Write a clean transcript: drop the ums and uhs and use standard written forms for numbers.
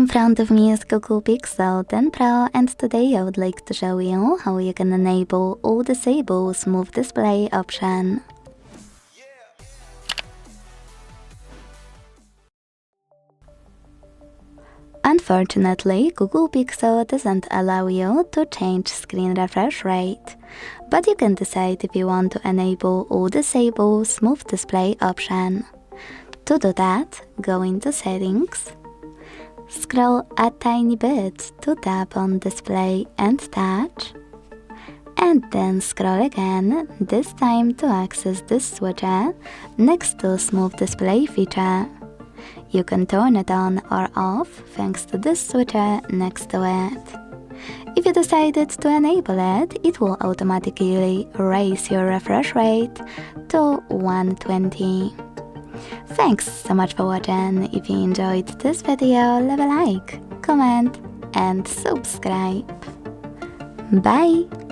front of me is Google Pixel 10 Pro, and today I would like to show you how you can enable or disable smooth display option. Unfortunately, Google Pixel doesn't allow you to change screen refresh rate, but you can decide if you want to enable or disable smooth display option. To do that, go into Settings, scroll a tiny bit to tap on Display and Touch, and then scroll again, this time to access this switcher next to Smooth Display feature. You can turn it on or off thanks to this switcher next to it. If you decided to enable it, it will automatically raise your refresh rate to 120. Thanks so much for watching. If you enjoyed this video, leave a like, comment and subscribe. Bye!